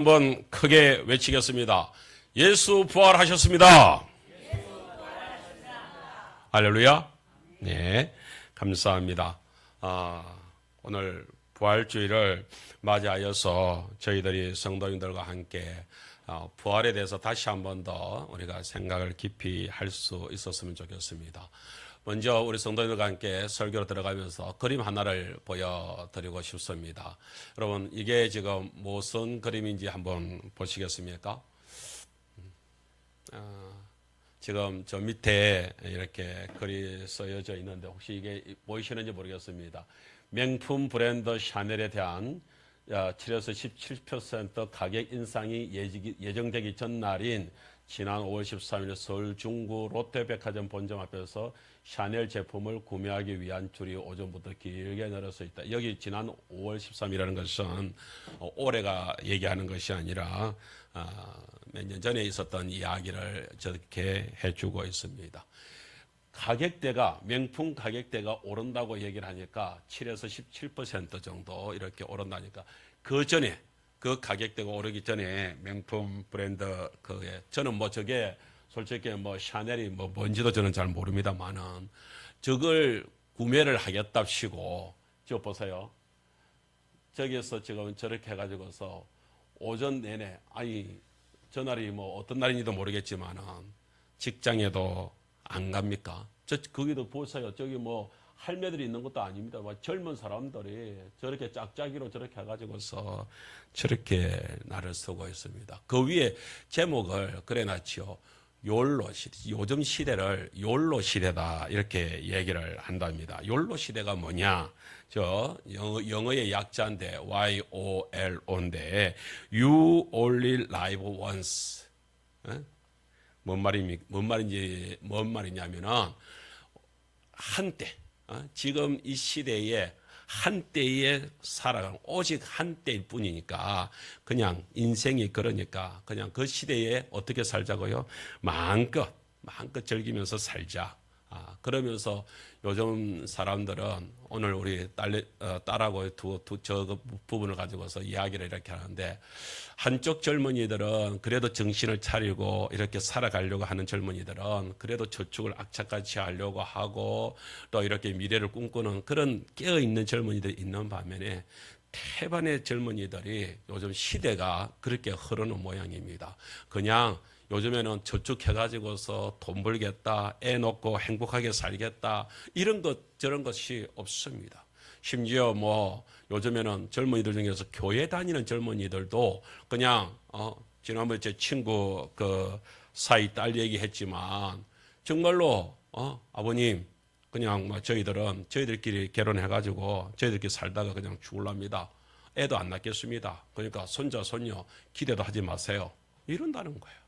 한번 크게 외치겠습니다. 예수 부활하셨습니다. 할렐루야. 네, 감사합니다. 오늘 부활주일을 맞이하여서 저희들이 성도님들과 함께 부활에 대해서 다시 한 번 더 우리가 생각을 깊이 할 수 있었으면 좋겠습니다. 먼저 우리 성도님들과 함께 설교로 들어가면서 그림 하나를 보여드리고 싶습니다. 여러분, 이게 지금 무슨 그림인지 한번 보시겠습니까? 지금 저 밑에 이렇게 글이 쓰여져 있는데 혹시 이게 보이시는지 모르겠습니다. 명품 브랜드 샤넬에 대한 7에서 17% 가격 인상이 예정되기 전날인 지난 5월 13일 서울 중구 롯데백화점 본점 앞에서 샤넬 제품을 구매하기 위한 줄이 오전부터 길게 늘어서 있다. 여기 지난 5월 13일이라는 것은 올해가 얘기하는 것이 아니라 몇 년 전에 있었던 이야기를 저렇게 해주고 있습니다. 가격대가, 명품 가격대가 오른다고 얘기를 하니까 7에서 17% 정도 이렇게 오른다니까 그 전에, 그 가격대가 오르기 전에 명품 브랜드 그게 저는 뭐 저게 솔직히 뭐 샤넬이 뭐 뭔지도 저는 잘 모릅니다만은 저걸 구매를 하겠답시고 저 보세요. 저기서 지금 저렇게 해가지고서 오전 내내 저날이 뭐 어떤 날인지도 모르겠지만은 직장에도 안 갑니까? 거기도 보세요. 저기 뭐 할매들이 있는 것도 아닙니다. 젊은 사람들이 저렇게 짝짝이로 저렇게 해가지고서 저렇게 날을 쓰고 있습니다. 그 위에 제목을 그래놨죠. 욜로 시대, 요즘 시대를 욜로 시대다 이렇게 얘기를 한답니다. 욜로 시대가 뭐냐? 저 영어의 약자인데 YOLO인데 You Only Live Once. 뭔 말이냐면은 한때, 지금 이 시대에 한때에 살아가는 오직 한때일 뿐이니까 그냥 인생이 그러니까 그냥 그 시대에 어떻게 살자고요? 마음껏 즐기면서 살자. 그러면서 요즘 사람들은 오늘 우리 딸하고 저 부분을 가지고서 이야기를 이렇게 하는데 한쪽 젊은이들은 그래도 정신을 차리고 이렇게 살아가려고 하는 젊은이들은 그래도 저축을 악착같이 하려고 하고 또 이렇게 미래를 꿈꾸는 그런 깨어있는 젊은이들이 있는 반면에 태반의 젊은이들이 요즘 시대가 그렇게 흐르는 모양입니다. 그냥 요즘에는 저축해가지고서 돈 벌겠다, 애 놓고 행복하게 살겠다, 이런 것, 저런 것이 없습니다. 심지어 뭐, 요즘에는 젊은이들 중에서 교회 다니는 젊은이들도 그냥, 지난번에 제 친구 사이 딸 얘기했지만, 정말로, 아버님, 그냥 뭐 저희들끼리 결혼해가지고 저희들끼리 살다가 그냥 죽을랍니다. 애도 안 낳겠습니다. 그러니까 손자, 손녀 기대도 하지 마세요. 이런다는 거예요.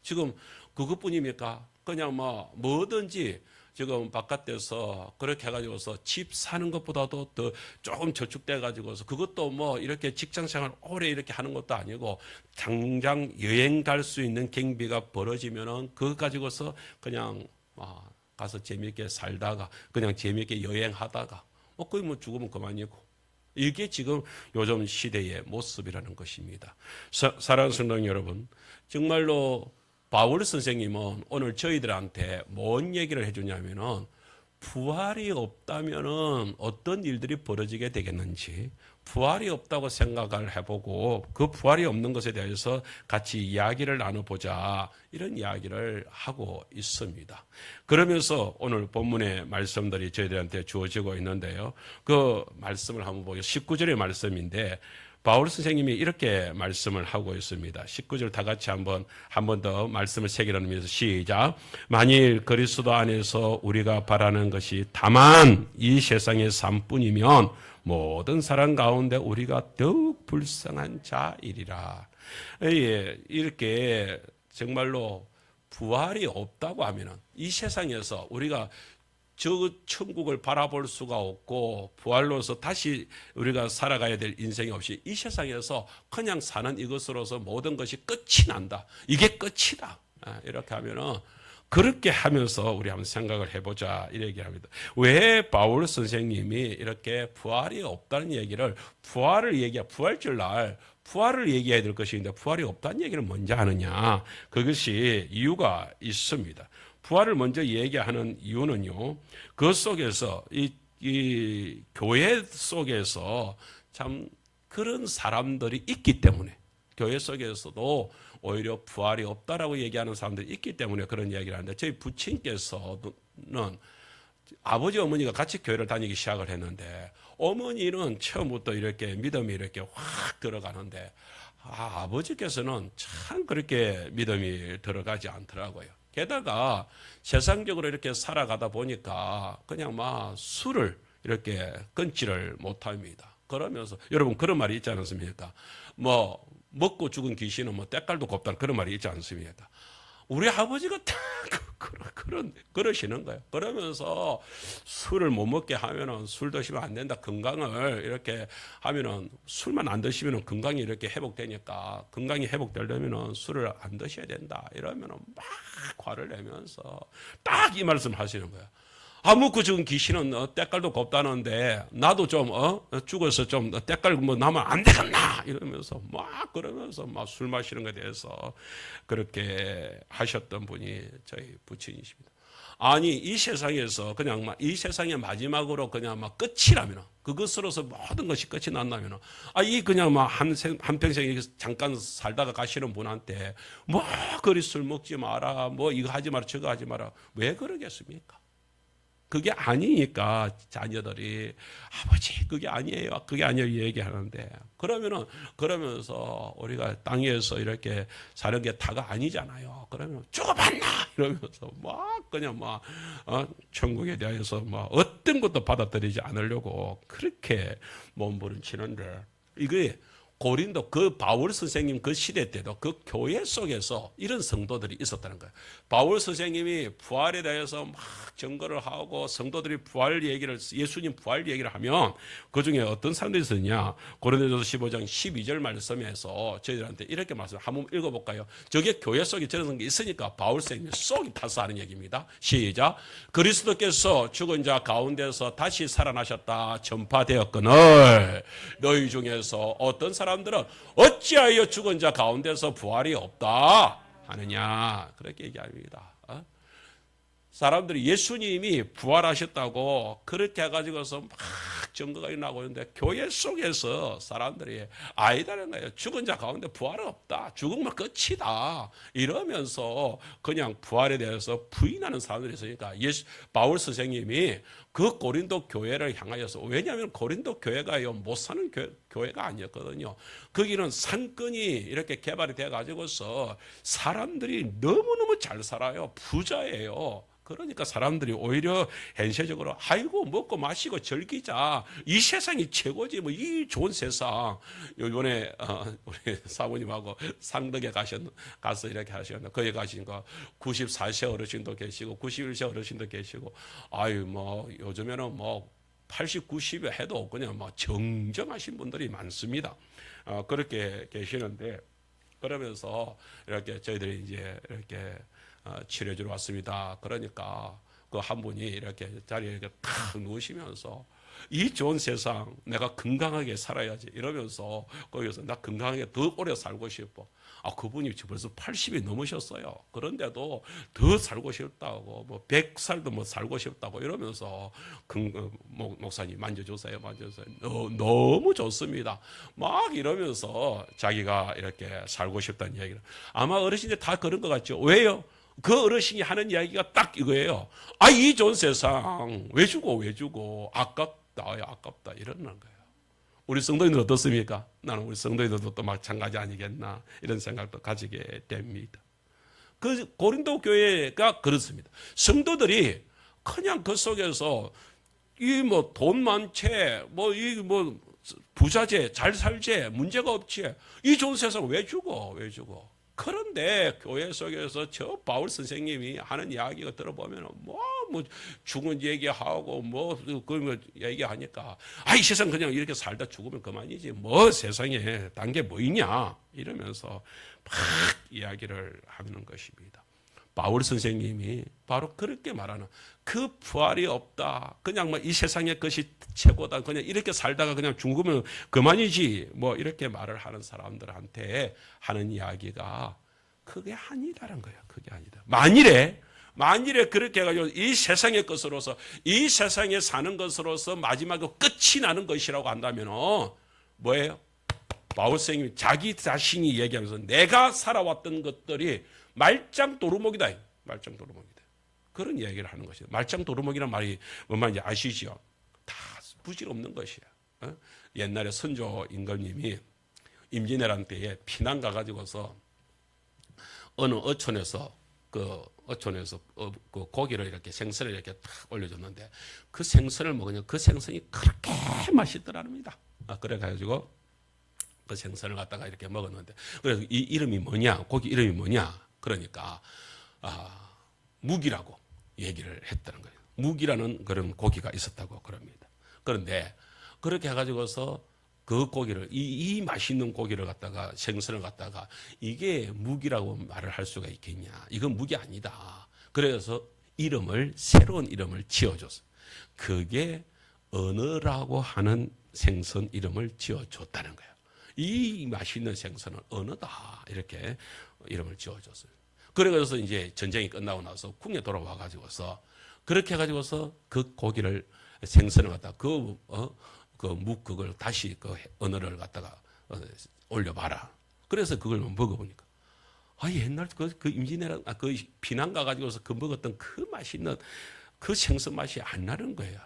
지금 그것뿐입니까? 그냥 뭐든지 지금 바깥에서 그렇게 해가지고서 집 사는 것보다도 더 조금 저축돼 가지고서 그것도 뭐 이렇게 직장 생활 오래 이렇게 하는 것도 아니고 당장 여행 갈 수 있는 경비가 벌어지면은 그거 가지고서 그냥 가서 재미있게 살다가 그냥 재미있게 여행하다가 거의 뭐 죽으면 그만이고 이게 지금 요즘 시대의 모습이라는 것입니다. 사랑하는 성도 여러분, 정말로 바울 선생님은 오늘 저희들한테 뭔 얘기를 해주냐면은 부활이 없다면은 어떤 일들이 벌어지게 되겠는지 부활이 없다고 생각을 해보고 그 부활이 없는 것에 대해서 같이 이야기를 나눠보자 이런 이야기를 하고 있습니다. 그러면서 오늘 본문의 말씀들이 저희들한테 주어지고 있는데요. 그 말씀을 한번 보겠습니다. 19절의 말씀인데 바울 선생님이 이렇게 말씀을 하고 있습니다. 19절 다 같이 한 번 더 말씀을 새기라면서 시작. 만일 그리스도 안에서 우리가 바라는 것이 다만 이 세상의 삶뿐이면 모든 사람 가운데 우리가 더욱 불쌍한 자이리라. 이렇게 정말로 부활이 없다고 하면은 이 세상에서 우리가 저 천국을 바라볼 수가 없고 부활로서 다시 우리가 살아가야 될 인생이 없이 이 세상에서 그냥 사는 이것으로서 모든 것이 끝이 난다. 이게 끝이다. 이렇게 하면은 그렇게 하면서 우리 한번 생각을 해보자 이 얘기합니다. 왜 바울 선생님이 이렇게 부활이 없다는 얘기를 부활을 부활절 날 부활을 얘기해야 될 것인데 부활이 없다는 얘기를 먼저 하느냐? 그것이 이유가 있습니다. 부활을 먼저 얘기하는 이유는요, 그 속에서 이 교회 속에서 참 그런 사람들이 있기 때문에, 교회 속에서도 오히려 부활이 없다라고 얘기하는 사람들이 있기 때문에 그런 이야기를 하는데, 저희 부친께서는 아버지 어머니가 같이 교회를 다니기 시작을 했는데, 어머니는 처음부터 이렇게 믿음이 이렇게 확 들어가는데, 아버지께서는 참 그렇게 믿음이 들어가지 않더라고요. 게다가 세상적으로 이렇게 살아가다 보니까 그냥 막 술을 이렇게 끊지를 못합니다. 그러면서 여러분 그런 말이 있지 않습니까? 뭐 먹고 죽은 귀신은 뭐 때깔도 곱다는 그런 말이 있지 않습니까? 우리 아버지가 다 그러시는 거예요. 그러면서 술을 못 먹게 하면은 술 드시면 안 된다. 건강을 이렇게 하면은 술만 안 드시면은 건강이 이렇게 회복되니까 건강이 회복되려면은 술을 안 드셔야 된다. 이러면은 막 화를 내면서 딱 이 말씀 하시는 거예요. 먹고 죽은 귀신은 때깔도 곱다는데 나도 좀 죽어서 좀 때깔 뭐 나면 안 되겠나 이러면서 막 그러면서 막 술 마시는 것에 대해서 그렇게 하셨던 분이 저희 부친이십니다. 아니 이 세상에서 그냥 막 이 세상의 마지막으로 그냥 막 끝이라면 그것으로서 모든 것이 끝이 난다면 이 그냥 막 한평생 잠깐 살다가 가시는 분한테 뭐 그리 술 먹지 마라 뭐 이거 하지 마라 저거 하지 마라 왜 그러겠습니까? 그게 아니니까 자녀들이 아버지 그게 아니에요. 그게 아니에요. 얘기하는데 그러면서 우리가 땅에서 이렇게 사는 게 다가 아니잖아요. 그러면 죽어봤나 이러면서 막 그냥 막 천국에 대해서 막 어떤 것도 받아들이지 않으려고 그렇게 몸부림치는데 이게 고린도 그 바울 선생님 그 시대 때도 그 교회 속에서 이런 성도들이 있었다는 거예요. 바울 선생님이 부활에 대해서 막 증거를 하고 성도들이 부활 얘기를 예수님 부활 얘기를 하면 그중에 어떤 사람들이 있었냐? 고린도전서 15장 12절 말씀에서 저희들한테 이렇게 말씀 한번 읽어볼까요? 저게 교회 속에 저런 게 있으니까 바울 선생님이 속이 타서 하는 얘기입니다. 시작. 그리스도께서 죽은 자 가운데서 다시 살아나셨다 전파되었거늘 너희 중에서 어떤 사람들은 어찌하여 죽은 자 가운데서 부활이 없다 하느냐 그렇게 얘기합니다. 사람들이 예수님이 부활하셨다고 그렇게 해가지고서 막 증거가 나고 있는데 교회 속에서 사람들이 아니다는 거예요. 죽은 자 가운데 부활은 없다. 죽으면 끝이다. 이러면서 그냥 부활에 대해서 부인하는 사람들이 있으니까 바울 선생님이 그 고린도 교회를 향하여서 왜냐하면 고린도 교회가요 못 사는 교회가 아니었거든요. 거기는 상권이 이렇게 개발이 돼 가지고서 사람들이 너무너무 잘 살아요. 부자예요. 그러니까 사람들이 오히려 현실적으로 아이고 먹고 마시고 즐기자 이 세상이 최고지 뭐 이 좋은 세상. 이번에 우리 사모님하고 상덕에 가서 이렇게 하셨는데 거기 가시니까 94세 어르신도 계시고 91세 어르신도 계시고 아유 뭐 요즘에는 뭐 80, 90에 해도 그냥 뭐 정정하신 분들이 많습니다. 그렇게 계시는데 그러면서 이렇게 저희들이 이제 이렇게 치료해주러 왔습니다. 그러니까 그 한 분이 이렇게 자리에 이렇게 탁 누우시면서 이 좋은 세상 내가 건강하게 살아야지 이러면서 거기서 나 건강하게 더 오래 살고 싶어. 그분이 벌써 80이 넘으셨어요. 그런데도 더 살고 싶다고 뭐 100살도 뭐 살고 싶다고 이러면서 목사님 만져주세요. 너무 좋습니다. 막 이러면서 자기가 이렇게 살고 싶다는 이야기를 아마 어르신들 다 그런 것 같죠. 왜요? 그 어르신이 하는 이야기가 딱 이거예요. 이 좋은 세상 왜 주고 아깝다 이러는 거예요. 우리 성도인들 어떻습니까? 나는 우리 성도인들도 또 마찬가지 아니겠나 이런 생각도 가지게 됩니다. 그 고린도 교회가 그렇습니다. 성도들이 그냥 그 속에서 이 뭐 돈 많지 뭐 부자재 잘 살지 문제가 없지 이 좋은 세상 왜 주고 그런데 교회 속에서 저 바울 선생님이 하는 이야기가 들어보면 뭐 죽은 얘기하고 그 얘기하니까 이 세상 그냥 이렇게 살다 죽으면 그만이지 뭐 세상에 단 게 뭐 있냐 이러면서 막 이야기를 하는 것입니다. 바울 선생님이 바로 그렇게 말하는 그 부활이 없다. 그냥 뭐 이 세상의 것이 최고다. 그냥 이렇게 살다가 그냥 죽으면 그만이지. 뭐 이렇게 말을 하는 사람들한테 하는 이야기가 그게 아니다라는 거예요. 그게 아니다. 만일에 그렇게 해가지고 이 세상의 것으로서 이 세상에 사는 것으로서 마지막에 끝이 나는 것이라고 한다면 뭐예요? 바울 선생님이 자기 자신이 얘기하면서 내가 살아왔던 것들이 말짱 도루묵이다. 말짱 도루묵이다. 그런 이야기를 하는 것이에요. 말짱 도루묵이란 말이 뭔 말인지 아시죠? 다 부질없는 것이에요. 옛날에 선조 임금님이 임진왜란 때에 피난 가가지고서 어느 어촌에서 그 고기를 이렇게 생선을 이렇게 탁 올려줬는데 그 생선을 먹으면 그 생선이 그렇게 맛있더랍니다. 그래가지고 그 생선을 갖다가 이렇게 먹었는데 그래서 이 이름이 뭐냐? 고기 이름이 뭐냐? 그러니까 묵이라고 얘기를 했다는 거예요. 묵이라는 그런 고기가 있었다고 그럽니다. 그런데 그렇게 해가지고서 그 고기를 이 맛있는 고기를 갖다가 생선을 갖다가 이게 묵이라고 말을 할 수가 있겠냐? 이건 묵이 아니다. 그래서 새로운 이름을 지어줬어요. 그게 언어라고 하는 생선 이름을 지어줬다는 거예요. 이 맛있는 생선은 언어다. 이렇게 이름을 지어줬어요. 그래서 이제 전쟁이 끝나고 나서 궁에 돌아와 가지고서 그렇게 해가지고서 그 고기를 생선을 갖다가 그 그걸 다시 그 언어를 갖다가 올려봐라. 그래서 그걸 먹어보니까 옛날 그 임진왜란 그 피난 가가지고서 그 먹었던 그 맛있는 그 생선 맛이 안 나는 거예요.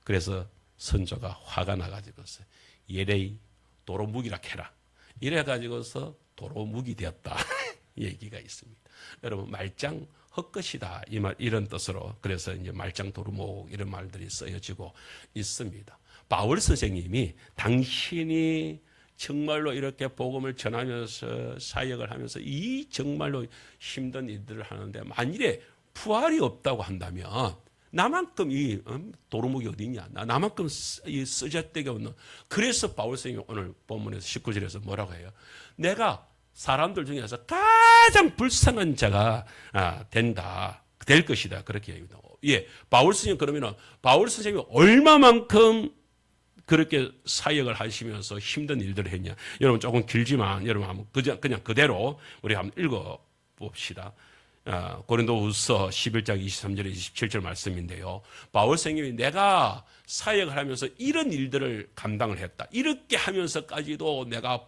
그래서 선조가 화가 나가지고서 예레이 도로묵이라 해라. 이래가지고서 도로묵이 되었다. 얘기가 있습니다. 여러분 말짱 헛것이다 이런 뜻으로 그래서 이제 말짱 도루묵 이런 말들이 쓰여지고 있습니다. 바울 선생님이 당신이 정말로 이렇게 복음을 전하면서 사역을 하면서 이 정말로 힘든 일들을 하는데 만일에 부활이 없다고 한다면 나만큼 이 도루묵이 어디 있냐? 나만큼 이 쓰잘데기 없는. 그래서 바울 선생님이 오늘 본문에서 19절에서 뭐라고 해요? 내가 사람들 중에서 가장 불쌍한 자가 될 것이다. 그렇게 얘기합니다. 바울 선생님 그러면은 바울 선생님이 얼마만큼 그렇게 사역을 하시면서 힘든 일들을 했냐? 여러분 조금 길지만 여러분 한번 그냥 그대로 우리 한번 읽어 봅시다. 고린도후서 11장 23절에 27절 말씀인데요. 바울 선생님이 내가 사역을 하면서 이런 일들을 감당을 했다. 이렇게 하면서까지도 내가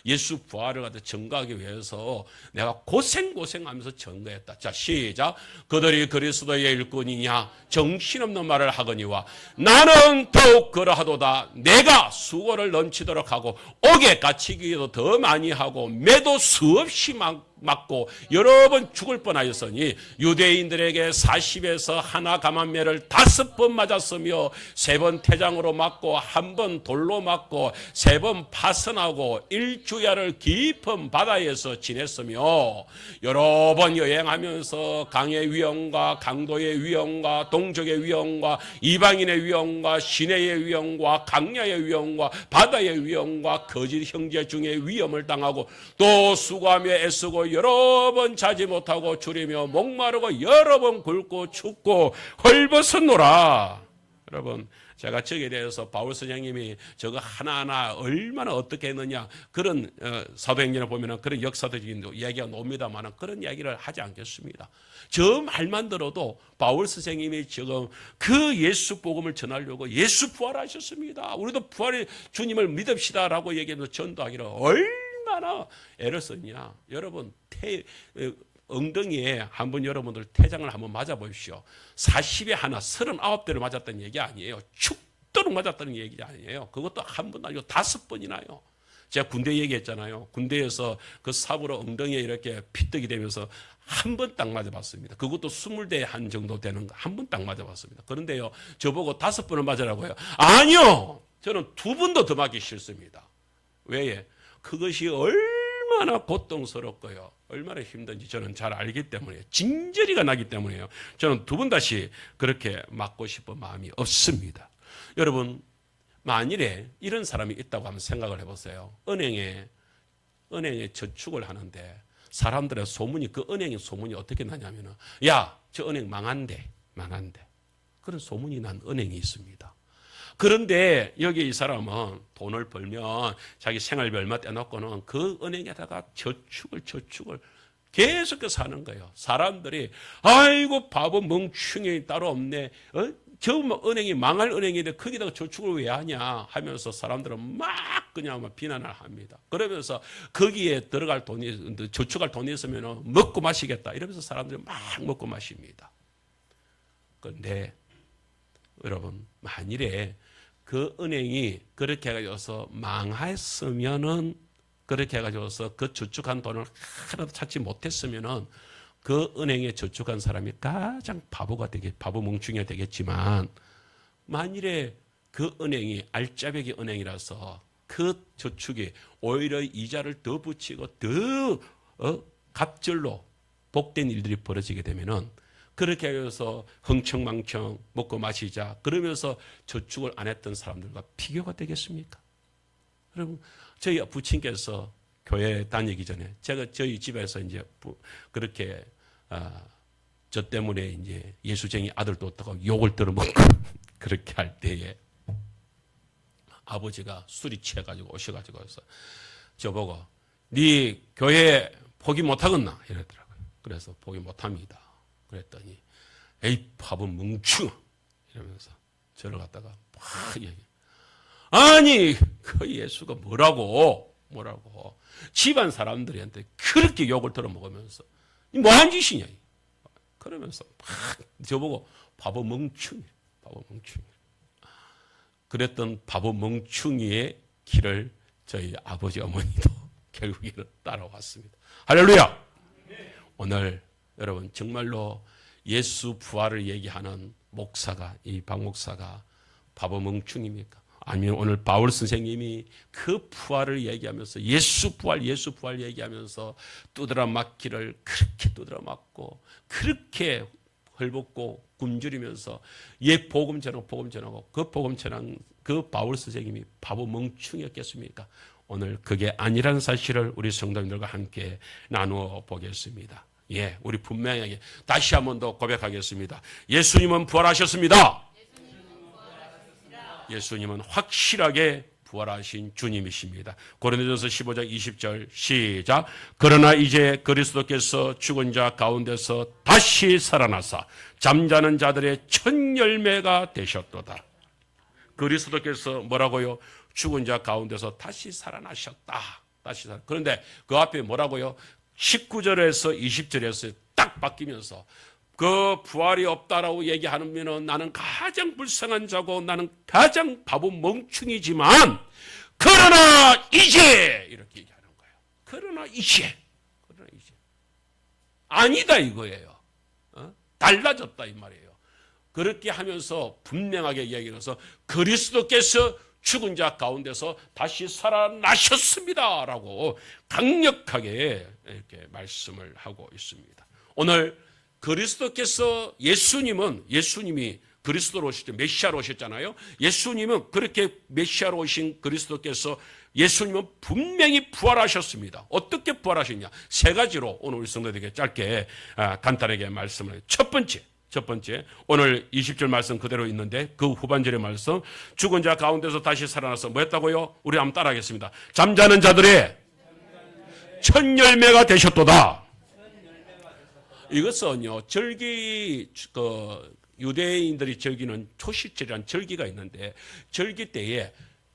예수 부활을 갖다 증거하기 위해서 내가 고생하면서 증거했다. 자, 시작. 그들이 그리스도의 일꾼이냐? 정신없는 말을 하거니와 나는 더욱 그러하도다. 내가 수고를 넘치도록 하고 옥에 갇히기도 더 많이 하고 매도 수없이 맞고 여러 번 죽을 뻔하였으니 유대인들에게 40에서 하나 감한매를 5번 맞았으며 3번 태장으로 맞고 1번 돌로 맞고 3번 파선하고 일주야를 깊은 바다에서 지냈으며 여러 번 여행하면서 강의 위험과 강도의 위험과 동족의 위험과 이방인의 위험과 시내의 위험과 강야의 위험과 바다의 위험과 거짓 형제 중에 위험을 당하고 또 수고하며 애쓰고 여러 번 자지 못하고 줄이며 목마르고 여러 번 굶고 춥고 헐벗었노라. 여러분 제가 저기에 대해서 바울 선생님이 저거 하나하나 얼마나 어떻게 했느냐 그런 사도행전을 보면 그런 역사적인 이야기가 나옵니다만 그런 이야기를 하지 않겠습니다. 저 말만 들어도 바울 선생님이 지금 그 예수 복음을 전하려고 예수 부활하셨습니다. 우리도 부활의 주님을 믿읍시다라고 얘기하면서 전도하기를 얼마나 애를 썼냐. 여러분 엉덩이에 한번 여러분들 태장을 한번 맞아보십시오. 40에 하나 39대를 맞았다는 얘기 아니에요. 죽도록 맞았다는 얘기 아니에요. 그것도 한 번 아니고 5번이나요. 제가 군대 얘기했잖아요. 군대에서 그 삽으로 엉덩이에 이렇게 피떡이 되면서 한 번 딱 맞아봤습니다. 그것도 20대 한 정도 되는 거 한 번 딱 맞아봤습니다. 그런데요, 저보고 5번을 맞으라고 해요. 아니요! 저는 2번도 더 맞기 싫습니다. 왜? 그것이 얼마나 고통스럽고요. 얼마나 힘든지 저는 잘 알기 때문에 진저리가 나기 때문에요. 저는 2번 다시 그렇게 맞고 싶은 마음이 없습니다. 여러분 만일에 이런 사람이 있다고 한번 생각을 해보세요. 은행에 저축을 하는데 사람들의 소문이, 그 은행의 소문이 어떻게 나냐면은, 야, 저 은행 망한대. 그런 소문이 난 은행이 있습니다. 그런데 여기 이 사람은 돈을 벌면 자기 생활비 얼마 떼놓고는 그 은행에다가 저축을 계속해서 하는 거예요. 사람들이 아이고 바보 멍충이 따로 없네. 저 은행이 망할 은행인데 거기다가 저축을 왜 하냐 하면서 사람들은 막 그냥 막 비난을 합니다. 그러면서 거기에 들어갈 돈이, 저축할 돈이 있으면 먹고 마시겠다 이러면서 사람들이 막 먹고 마십니다. 그런데 여러분, 만일에 그 은행이 그렇게 해가지고서 망했으면은, 그렇게 해가지고서 그 저축한 돈을 하나도 찾지 못했으면은 그 은행에 저축한 사람이 가장 바보 멍충이가 되겠지만, 만일에 그 은행이 알짜배기 은행이라서 그 저축이 오히려 이자를 더 붙이고 더 갑절로 복된 일들이 벌어지게 되면은, 그렇게 해서 흥청망청 먹고 마시자 그러면서 저축을 안 했던 사람들과 비교가 되겠습니까? 여러분, 저희 부친께서 교회 다니기 전에 제가 저희 집에서 이제 그렇게 저 때문에 이제 예수쟁이 아들도 없다고 욕을 들어먹고 그렇게 할 때에 아버지가 술이 취해가지고 오셔가지고 저보고 네 교회 포기 못하겠나 이러더라고요. 그래서 포기 못합니다. 그랬더니 에이 바보 멍충 이러면서 저를 갖다가 막 얘기해. 아니 그 예수가 뭐라고 집안 사람들한테 그렇게 욕을 들어먹으면서 뭐한 짓이냐 그러면서 막 저보고 바보 멍충이 그랬던 바보 멍충이의 길을 저희 아버지 어머니도 결국에는 따라왔습니다. 할렐루야. 오늘 여러분 정말로 예수 부활을 얘기하는 목사가, 이 박 목사가 바보 멍충입니까? 아니면 오늘 바울 선생님이 그 부활을 얘기하면서 예수 부활 얘기하면서 두드러 맞기를 그렇게 두드러 맞고 그렇게 헐벗고 굶주리면서 복음 전하고 그 복음 전한 그 바울 선생님이 바보 멍충이었겠습니까? 오늘 그게 아니라는 사실을 우리 성도님들과 함께 나누어 보겠습니다. 예, 우리 분명하게 다시 한 번 더 고백하겠습니다. 예수님은 부활하셨습니다. 예수님은 확실하게 부활하신 주님이십니다. 고린도전서 15장 20절 시작. 그러나 이제 그리스도께서 죽은 자 가운데서 다시 살아나사 잠자는 자들의 첫 열매가 되셨도다. 그리스도께서 뭐라고요? 죽은 자 가운데서 다시 살아나셨다. 그런데 그 앞에 뭐라고요? 19절에서 20절에서 딱 바뀌면서 그 부활이 없다라고 얘기하면 나는 가장 불쌍한 자고 나는 가장 바보 멍충이지만 그러나 이제 이렇게 얘기하는 거예요. 그러나 이제 아니다 이거예요. 달라졌다 이 말이에요. 그렇게 하면서 분명하게 얘기해서 그리스도께서 죽은 자 가운데서 다시 살아나셨습니다라고 강력하게 이렇게 말씀을 하고 있습니다. 오늘 그리스도께서 예수님이 그리스도로 오실 때 메시아로 오셨잖아요. 예수님은 그렇게 메시아로 오신 그리스도께서 예수님은 분명히 부활하셨습니다. 어떻게 부활하셨냐? 세 가지로 오늘 우리 성도들에게 짧게 간단하게 말씀을 해요. 첫 번째 오늘 20절 말씀 그대로 있는데 그 후반절의 말씀 죽은 자 가운데서 다시 살아나서 뭐 했다고요? 우리 한번 따라하겠습니다. 잠자는 자들의 첫 열매가 되셨도다. 이것은요 유대인들이 즐기는 초실절이라는 절기가 있는데 절기 때에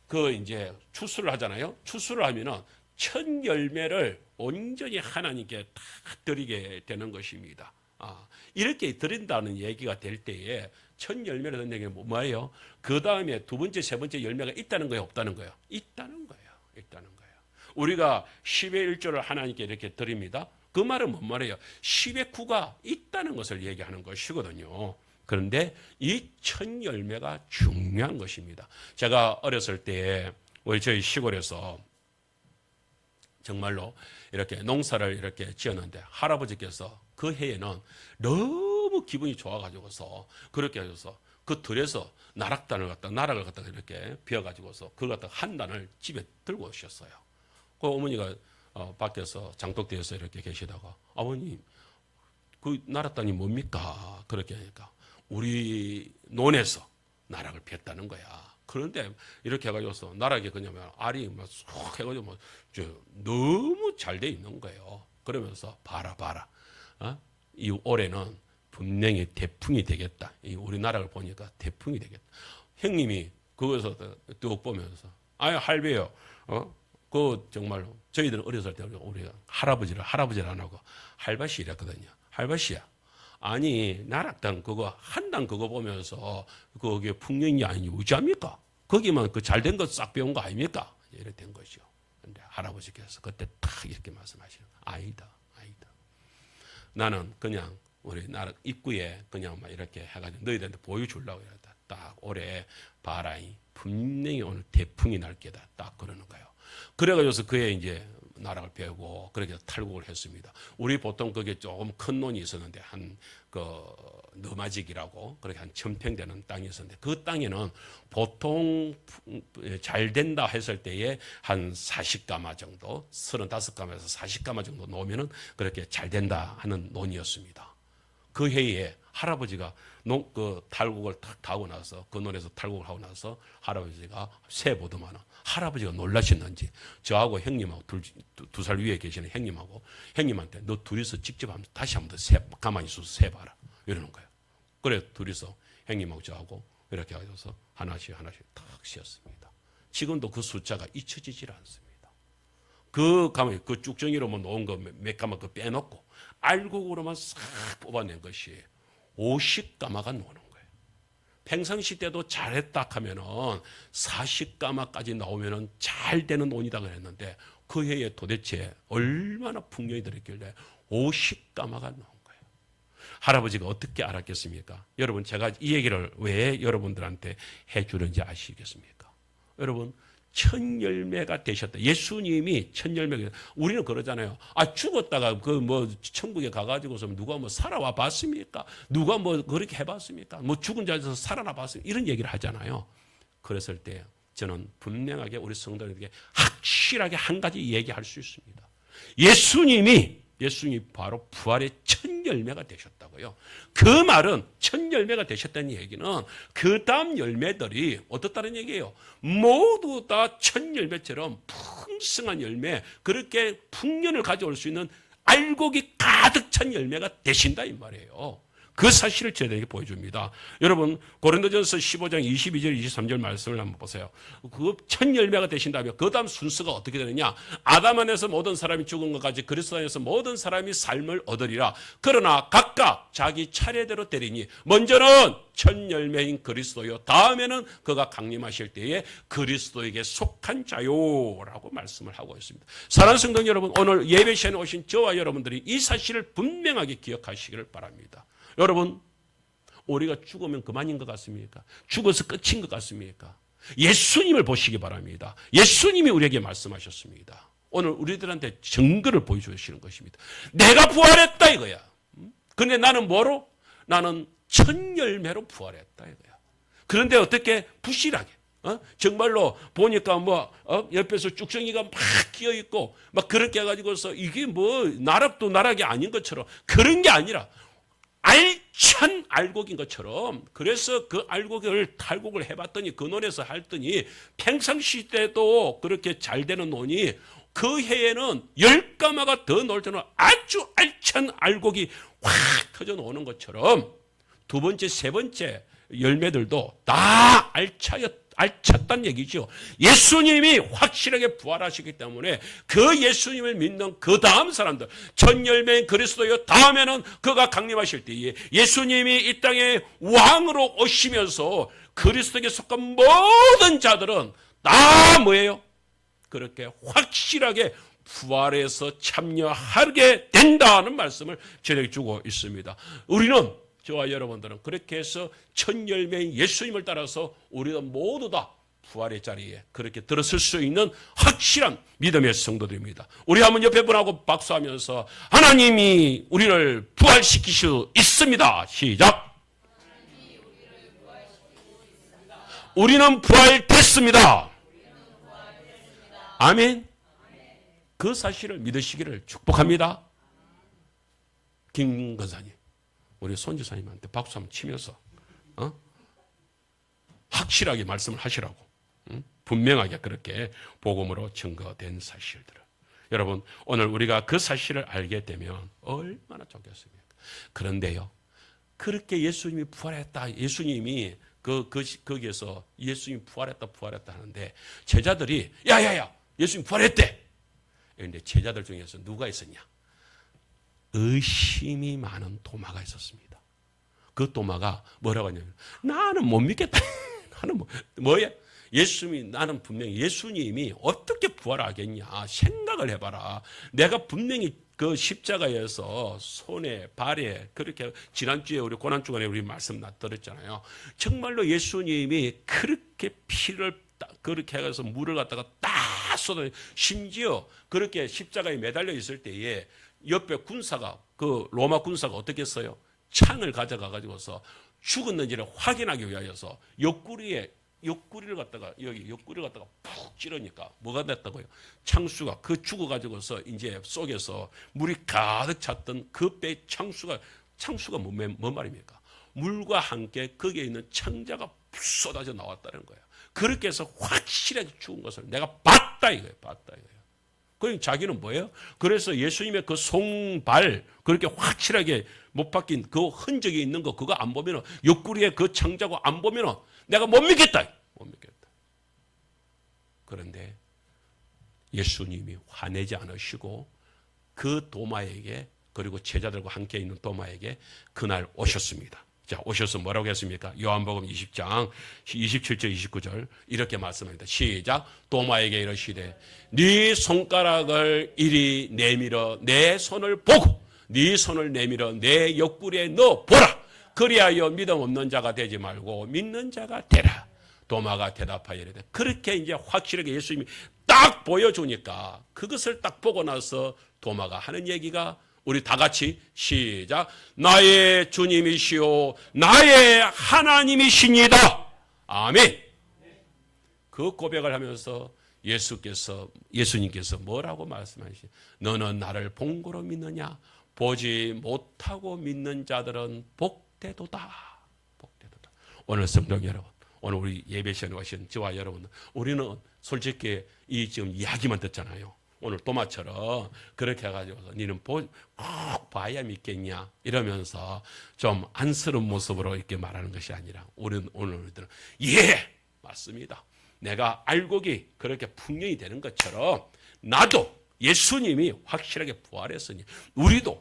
그 이제 추수를 하잖아요. 추수를 하면은 첫 열매를 온전히 하나님께 다 드리게 되는 것입니다. 이렇게 드린다는 얘기가 될 때에 첫 열매를 드는 게 뭐예요? 그 다음에 두 번째, 세 번째 열매가 있다는 거예요, 없다는 거예요? 있다는 거예요. 우리가 10의 1조를 하나님께 이렇게 드립니다. 그 말은 뭔 말이에요? 10의 9가 있다는 것을 얘기하는 것이거든요. 그런데 이 첫 열매가 중요한 것입니다. 제가 어렸을 때 우리 저희 시골에서 정말로 이렇게 농사를 이렇게 지었는데 할아버지께서 그 해에는 너무 기분이 좋아가지고서 그렇게 해서 그 들에서 나락을 갖다가 이렇게 비워가지고서 그걸 갖다가 한 단을 집에 들고 오셨어요. 그 어머니가 밖에서 장독대에서 이렇게 계시다가 아버님 그 나라 땅이 뭡니까? 그렇게 하니까 우리 논에서 나락을 폈다는 거야. 그런데 이렇게 해가지고서 나락이 그냥 알이 막 쑥 해가지고 뭐 너무 잘 돼 있는 거예요. 그러면서 봐라. 이 올해는 분명히 태풍이 되겠다. 우리 나락을 보니까 태풍이 되겠다. 형님이 그거에서 뚝 보면서 아유 할배요. 그 정말로 저희들은 어렸을 때 우리가 할아버지를 안 하고 할바시 이랬거든요. 할바시야. 아니 나락 땅 그거 한 당 그거 보면서 그게 풍년이 아니니 어찌합니까? 거기만 그 잘된 거 싹 배운 거 아닙니까? 이래 된 거죠. 근데 할아버지께서 그때 딱 이렇게 말씀하시는 아니다. 나는 그냥 우리 나라 입구에 그냥 막 이렇게 해가지고 너희들한테 보여주려고 했다. 딱 올해 바람이 분명히 오늘 태풍이 날 게다. 딱 그러는 거예요. 그래가지고서 그에 이제 나락을 베고 그렇게 탈곡을 했습니다. 우리 보통 그게 조금 큰 논이 있었는데 한 너마직이라고 그렇게 한 1000평 되는 땅이 있었는데 그 땅에는 보통 잘 된다 했을 때에 한 40가마 정도 35가마에서 40가마 정도 놓으면은 그렇게 잘 된다 하는 논이었습니다. 그 해에 할아버지가 그 탈곡을 탁 하고 나서 그 논에서 탈곡을 하고 나서 할아버지가 새 보더만은 할아버지가 놀라셨는지 저하고 형님하고 두 살 위에 계시는 형님한테 너 둘이서 직접 다시 한번 더 가만히 있어서 세봐라 이러는 거예요. 그래 둘이서 형님하고 저하고 이렇게 해서 하나씩 탁 씌었습니다. 지금도 그 숫자가 잊혀지질 않습니다. 가만히 그 쭉정이로 놓은 거 몇 가마 그 빼놓고 알곡으로만 싹 뽑아낸 것이 50가마가 노는 거예요. 평상시 때도 잘했다 하면은 40가마까지 나오면은 잘 되는 논이다 그랬는데 그 해에 도대체 얼마나 풍년이 들었길래 50가마가 나온 거예요. 할아버지가 어떻게 알았겠습니까? 여러분 제가 이 얘기를 왜 여러분들한테 해주는지 아시겠습니까? 여러분 첫 열매가 되셨다. 예수님이 첫 열매가 우리는 그러잖아요. 죽었다가 천국에 가가지고서 누가 살아와 봤습니까? 누가 그렇게 해봤습니까? 죽은 자에서 살아나 봤습니까? 이런 얘기를 하잖아요. 그랬을 때 저는 분명하게 우리 성도들에게 확실하게 한 가지 얘기할 수 있습니다. 예수님이 바로 부활의 첫 열매가 되셨다고요. 그 말은 첫 열매가 되셨다는 얘기는 그 다음 열매들이 어떻다는 얘기예요? 모두 다 첫 열매처럼 풍성한 열매, 그렇게 풍년을 가져올 수 있는 알곡이 가득 찬 열매가 되신다 이 말이에요. 그 사실을 저희들에게 보여줍니다. 여러분 고린도전서 15장 22절 23절 말씀을 한번 보세요. 그 첫 열매가 되신다면 그 다음 순서가 어떻게 되느냐? 아담 안에서 모든 사람이 죽은 것까지 그리스도 안에서 모든 사람이 삶을 얻으리라. 그러나 각각 자기 차례대로 되리니 먼저는 첫 열매인 그리스도요, 다음에는 그가 강림하실 때에 그리스도에게 속한 자요라고 말씀을 하고 있습니다. 사랑하는 성도 여러분, 오늘 예배 시간에 오신 저와 여러분들이 이 사실을 분명하게 기억하시기를 바랍니다. 여러분 우리가 죽으면 그만인 것 같습니까? 죽어서 끝인 것 같습니까? 예수님을 보시기 바랍니다. 예수님이 우리에게 말씀하셨습니다. 오늘 우리들한테 증거를 보여주시는 것입니다. 내가 부활했다 이거야. 그런데 나는 뭐로? 나는 첫 열매로 부활했다 이거야. 그런데 어떻게 부실하게 정말로 보니까 옆에서 쭉정이가 막 끼어 있고 막 그렇게 해가지고서 이게 나락도 나락이 아닌 것처럼 그런 게 아니라 알찬 알곡인 것처럼, 그래서 그 알곡을 탈곡을 해봤더니 그 논에서 했더니 평상시 때도 그렇게 잘 되는 논이 그 해에는 10가마가 더 넣을 때는 아주 알찬 알곡이 확 터져 나오는 것처럼 두 번째, 세 번째 열매들도 다 알찼다는 얘기죠. 예수님이 확실하게 부활하시기 때문에 그 예수님을 믿는 그 다음 사람들, 첫 열매인 그리스도요, 다음에는 그가 강림하실 때에 예수님이 이 땅에 왕으로 오시면서 그리스도에게 속한 모든 자들은 다 뭐예요? 그렇게 확실하게 부활해서 참여하게 된다는 말씀을 저에게 주고 있습니다. 우리는, 저와 여러분들은 그렇게 해서 첫 열매인 예수님을 따라서 우리는 모두 다 부활의 자리에 그렇게 들어설 수 있는 확실한 믿음의 성도들입니다. 우리 한번 옆에 분하고 박수하면서 하나님이 우리를 부활시킬 수 있습니다. 시작. 우리는 부활됐습니다. 아멘. 그 사실을 믿으시기를 축복합니다. 김 권사님, 우리 손지사님한테 박수 한번 치면서 확실하게 말씀을 하시라고, 분명하게 그렇게 복음으로 증거된 사실들을. 여러분, 오늘 우리가 그 사실을 알게 되면 얼마나 좋겠습니까? 그런데요, 그렇게 예수님이 부활했다, 예수님이 거기에서 예수님이 부활했다 하는데 제자들이 야야야 예수님 부활했대. 그런데 제자들 중에서 누가 있었냐? 의심이 많은 도마가 있었습니다. 그 도마가 뭐라고 하냐면 나는 못 믿겠다. 나는 뭐야? 나는 분명히 예수님이 어떻게 부활하겠냐 생각을 해봐라. 내가 분명히 그 십자가에서 손에 발에 그렇게 지난주에 우리 고난주간에 우리 말씀 들었잖아요. 정말로 예수님이 그렇게 피를 그렇게 해서 물을 갖다가 딱 쏟아, 심지어 그렇게 십자가에 매달려 있을 때에 옆에 군사가, 그 로마 군사가 어떻게 했어요? 창을 가져가 가지고서 죽었는지를 확인하기 위하여서 옆구리를 갖다가 푹 찌르니까 뭐가 됐다고요? 창수가 그 죽어 가지고서 이제 속에서 물이 가득 찼던 그 배 창수가 뭔 말입니까? 물과 함께 거기에 있는 창자가 쏟아져 나왔다는 거예요. 그렇게 해서 확실하게 죽은 것을 내가 봤다 이거예요. 그러니까 자기는 뭐예요? 그래서 예수님의 그 손발 그렇게 확실하게 못 박힌 그 흔적이 있는 거 그거 안 보면은 옆구리에 그 창자고 안 보면은 내가 못 믿겠다. 그런데 예수님이 화내지 않으시고 그 도마에게, 그리고 제자들과 함께 있는 도마에게 그날 오셨습니다. 자, 오셔서 뭐라고 했습니까? 요한복음 20장 27절 29절 이렇게 말씀합니다. 시작. 도마에게 이르시되 네 손가락을 이리 내밀어 내 손을 보고 네 손을 내밀어 내 옆구리에 넣어 보라. 그리하여 믿음 없는 자가 되지 말고 믿는 자가 되라. 도마가 대답하여 이르되, 그렇게 이제 확실하게 예수님이 딱 보여주니까 그것을 딱 보고 나서 도마가 하는 얘기가, 우리 다 같이 시작. 나의 주님이시오 나의 하나님이시니다. 아멘. 그 고백을 하면서 예수님께서 뭐라고 말씀하시죠? 너는 나를 본고로 믿느냐? 보지 못하고 믿는 자들은 복되도다. 오늘 성도 여러분, 오늘 우리 예배 시간에 오신 저와 여러분, 우리는 솔직히 이 지금 이야기만 듣잖아요. 오늘 도마처럼 그렇게 해가지고 니는 꼭 봐야 믿겠냐 이러면서 좀 안쓰러운 모습으로 이렇게 말하는 것이 아니라 오늘 우리들은 맞습니다. 내가 알고기 그렇게 풍년이 되는 것처럼 나도 예수님이 확실하게 부활했으니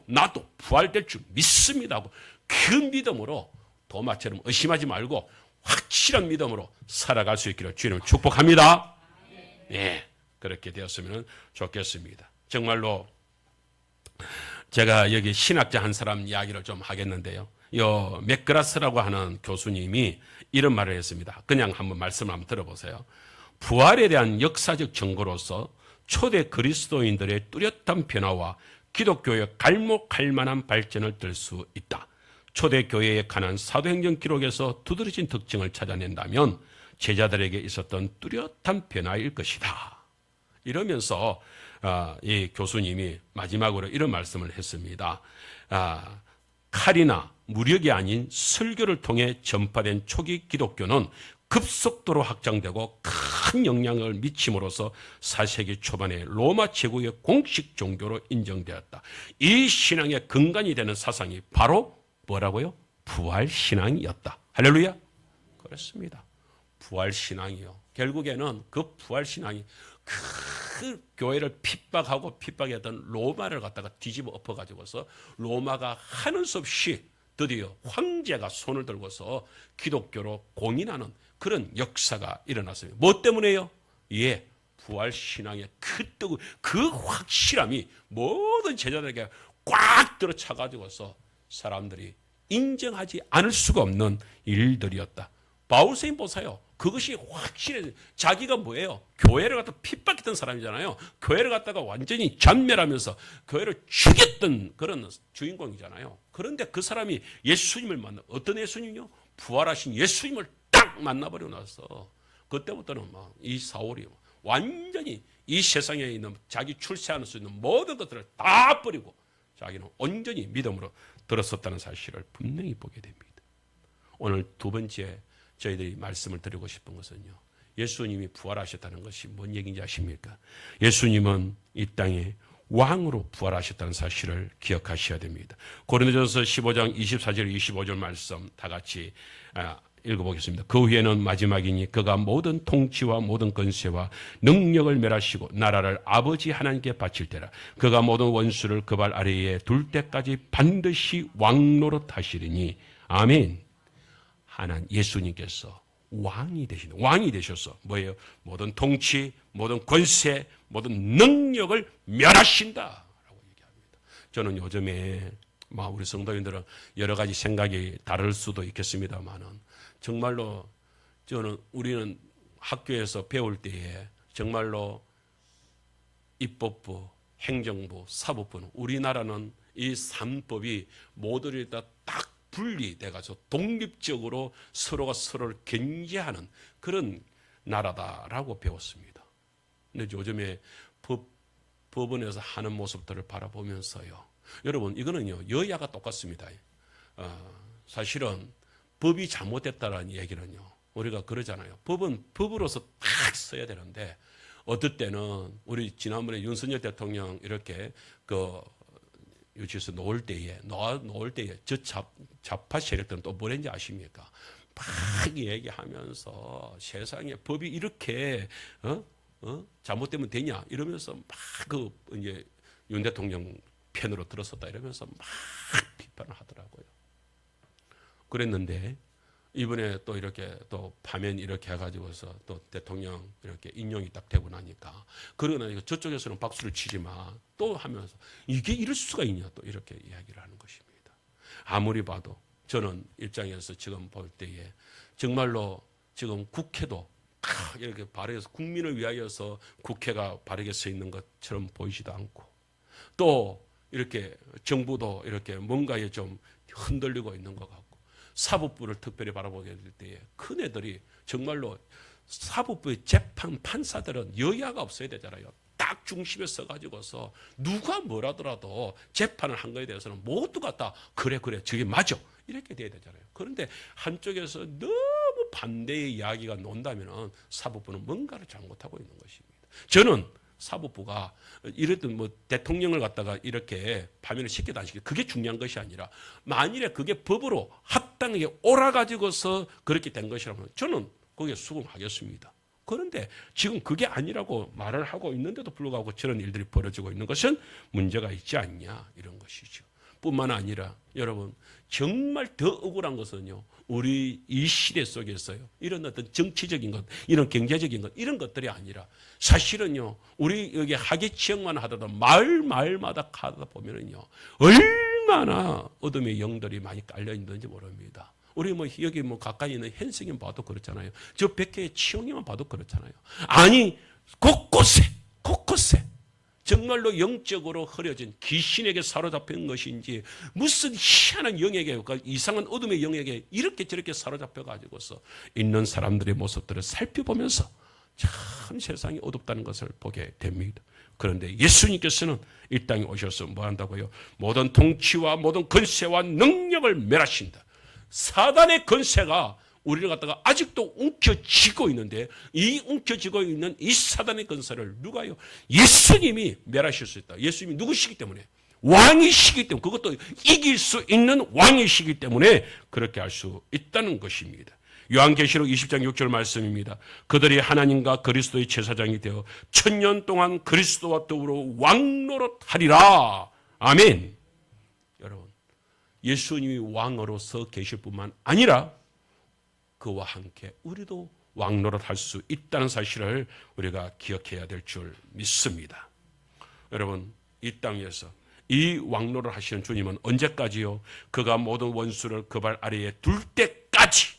나도 부활될 줄 믿습니다 하고 그 믿음으로 도마처럼 의심하지 말고 확실한 믿음으로 살아갈 수 있기를 주님 축복합니다. 네, 그렇게 되었으면 좋겠습니다. 정말로 제가 여기 신학자 한 사람 이야기를 좀 하겠는데요. 요 맥그라스라고 하는 교수님이 이런 말을 했습니다. 그냥 한번 말씀을 한번 들어보세요. 부활에 대한 역사적 증거로서 초대 그리스도인들의 뚜렷한 변화와 기독교의 갈목할 만한 발전을 들 수 있다. 초대 교회에 관한 사도행전 기록에서 두드러진 특징을 찾아낸다면 제자들에게 있었던 뚜렷한 변화일 것이다. 이러면서 이 교수님이 마지막으로 이런 말씀을 했습니다. 칼이나 무력이 아닌 설교를 통해 전파된 초기 기독교는 급속도로 확장되고 큰 영향을 미침으로써 4세기 초반에 로마 제국의 공식 종교로 인정되었다. 이 신앙의 근간이 되는 사상이 바로 뭐라고요? 부활신앙이었다. 할렐루야. 그렇습니다. 부활신앙이요. 결국에는 그 부활신앙이 그 교회를 핍박했던 로마를 갖다가 뒤집어 엎어가지고서 로마가 하는 수 없이 드디어 황제가 손을 들고서 기독교로 공인하는 그런 역사가 일어났습니다. 뭐 때문에요? 부활신앙의 그 확실함이 모든 제자들에게 꽉 들어차가지고서 사람들이 인정하지 않을 수가 없는 일들이었다. 바울스님 보세요. 그것이 확실해. 자기가 뭐예요? 교회를 갖다 핍박했던 사람이잖아요. 교회를 갖다가 완전히 전멸하면서 교회를 죽였던 그런 주인공이잖아요. 그런데 그 사람이 예수님을 어떤 예수님이요? 부활하신 예수님을 딱 만나버리고 나서 그때부터는 이 사울이 완전히 이 세상에 있는 자기 출세할 수 있는 모든 것들을 다 버리고 자기는 온전히 믿음으로 들었었다는 사실을 분명히 보게 됩니다. 오늘 두 번째 저희들이 말씀을 드리고 싶은 것은요, 예수님이 부활하셨다는 것이 뭔 얘기인지 아십니까? 예수님은 이 땅에 왕으로 부활하셨다는 사실을 기억하셔야 됩니다. 고린도전서 15장 24절 25절 말씀 다 같이 읽어보겠습니다. 그 후에는 마지막이니 그가 모든 통치와 모든 권세와 능력을 멸하시고 나라를 아버지 하나님께 바칠 때라. 그가 모든 원수를 그 발 아래에 둘 때까지 반드시 왕노릇 하시리니. 아멘. 하나님 예수님께서 왕이 되셔서 뭐예요? 모든 통치, 모든 권세, 모든 능력을 멸하신다라고 얘기합니다. 저는 요즘에 우리 성도님들은 여러 가지 생각이 다를 수도 있겠습니다만은 정말로 우리는 학교에서 배울 때에 정말로 입법부, 행정부, 사법부는 우리나라는 이 3법이 모두를 다 딱 분리돼가지고 독립적으로 서로가 서로를 견제하는 그런 나라다라고 배웠습니다. 근데 요즘에 법원에서 하는 모습들을 바라보면서요, 여러분 이거는요 여야가 똑같습니다. 사실은 법이 잘못됐다라는 얘기는요, 우리가 그러잖아요. 법은 법으로서 딱 써야 되는데 어떨 때는 우리 지난번에 윤석열 대통령 이렇게 유치에서 놓을 때에 저 좌파 세력들은 또 뭐랬는지 아십니까? 막 얘기하면서 세상에 법이 이렇게 잘못되면 되냐 이러면서 막 이제 윤 대통령 편으로 들었었다 이러면서 막 비판을 하더라고요. 그랬는데 이번에 또 이렇게 또 파면 이렇게 해가지고서 또 대통령 이렇게 인용이 딱 되고 나니까 그러나 저쪽에서는 박수를 치지만 또 하면서 이게 이럴 수가 있냐 또 이렇게 이야기를 하는 것입니다. 아무리 봐도 저는 입장에서 지금 볼 때에 정말로 지금 국회도 이렇게 바르게서 국민을 위하여서 국회가 바르게 서 있는 것처럼 보이지도 않고 또 이렇게 정부도 이렇게 뭔가에 좀 흔들리고 있는 것 같고 사법부를 특별히 바라보게 될 때에 큰 애들이 정말로 사법부의 재판 판사들은 여야가 없어야 되잖아요. 딱 중심에 서가지고서 누가 뭐라더라도 재판을 한 거에 대해서는 모두가 다 그래 저게 맞아 이렇게 돼야 되잖아요. 그런데 한쪽에서 너무 반대의 이야기가 논다면 사법부는 뭔가를 잘못하고 있는 것입니다. 저는 사법부가 이랬던 대통령을 갖다가 이렇게 파면을 시켜도 안 시켜 그게 중요한 것이 아니라 만일에 그게 법으로 합당하게 옳아가지고서 그렇게 된 것이라면 저는 거기에 수긍하겠습니다. 그런데 지금 그게 아니라고 말을 하고 있는데도 불구하고 저런 일들이 벌어지고 있는 것은 문제가 있지 않냐 이런 것이죠. 뿐만 아니라 여러분 정말 더 억울한 것은요, 우리 이 시대 속에서요 이런 어떤 정치적인 것, 이런 경제적인 것 이런 것들이 아니라 사실은요 우리 여기 학예 지역만 하더라도 마을마다 가다 보면은요 얼마나 어둠의 영들이 많이 깔려 있는지 모릅니다. 우리 여기 가까이 있는 현승이만 봐도 그렇잖아요. 저 백회의 치용이만 봐도 그렇잖아요. 아니 곳곳에 정말로 영적으로 흐려진 귀신에게 사로잡힌 것인지 무슨 희한한 영에게 이상한 어둠의 영에게 이렇게 저렇게 사로잡혀 가지고서 있는 사람들의 모습들을 살펴보면서 참 세상이 어둡다는 것을 보게 됩니다. 그런데 예수님께서는 이 땅에 오셔서 뭐 한다고요? 모든 통치와 모든 권세와 능력을 멸하신다. 사단의 권세가 우리를 갖다가 아직도 움켜쥐고 있는데 이 움켜쥐고 있는 이 사단의 권세를 누가요? 예수님이 멸하실 수 있다. 예수님이 누구시기 때문에? 왕이시기 때문에, 그것도 이길 수 있는 왕이시기 때문에 그렇게 할 수 있다는 것입니다. 요한계시록 20장 6절 말씀입니다. 그들이 하나님과 그리스도의 제사장이 되어 1000년 동안 그리스도와 더불어 왕노릇하리라. 아멘. 여러분, 예수님이 왕으로서 계실 뿐만 아니라 그와 함께 우리도 왕노릇할 수 있다는 사실을 우리가 기억해야 될 줄 믿습니다. 여러분, 이 땅에서 이 왕노릇 하시는 주님은 언제까지요? 그가 모든 원수를 그 발 아래에 둘 때까지.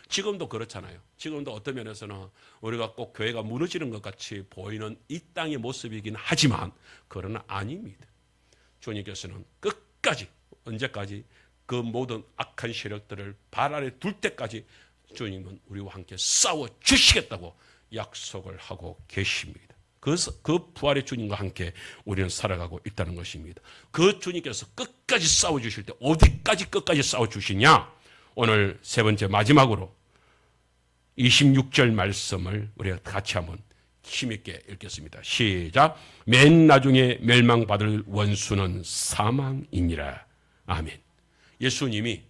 지금도 그렇잖아요. 지금도 어떤 면에서는 우리가 꼭 교회가 무너지는 것 같이 보이는 이 땅의 모습이긴 하지만 그러나 아닙니다. 주님께서는 끝까지, 언제까지? 그 모든 악한 세력들을 발 아래 둘 때까지 주님은 우리와 함께 싸워 주시겠다고 약속을 하고 계십니다. 그 부활의 주님과 함께 우리는 살아가고 있다는 것입니다. 그 주님께서 끝까지 싸워주실 때 어디까지 끝까지 싸워주시냐? 오늘 세 번째 마지막으로 26절 말씀을 우리가 같이 한번 힘있게 읽겠습니다. 시작. 맨 나중에 멸망받을 원수는 사망이니라. 아멘. 예수님이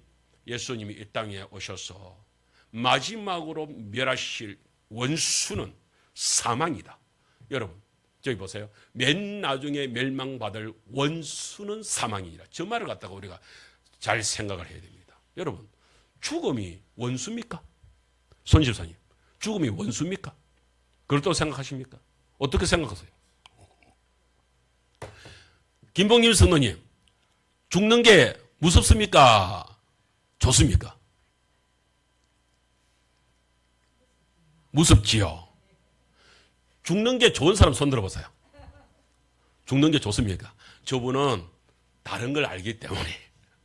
이 땅에 오셔서 마지막으로 멸하실 원수는 사망이다. 여러분 저기 보세요. 맨 나중에 멸망받을 원수는 사망이니라. 저 말을 갖다가 우리가 잘 생각을 해야 됩니다. 여러분 죽음이 원수입니까? 손 집사님, 죽음이 원수입니까? 그렇다고 생각하십니까? 어떻게 생각하세요? 김봉님 성도님, 죽는 게 무섭습니까? 좋습니까? 무섭지요. 죽는 게 좋은 사람 손 들어보세요. 죽는 게 좋습니까? 저분은 다른 걸 알기 때문에.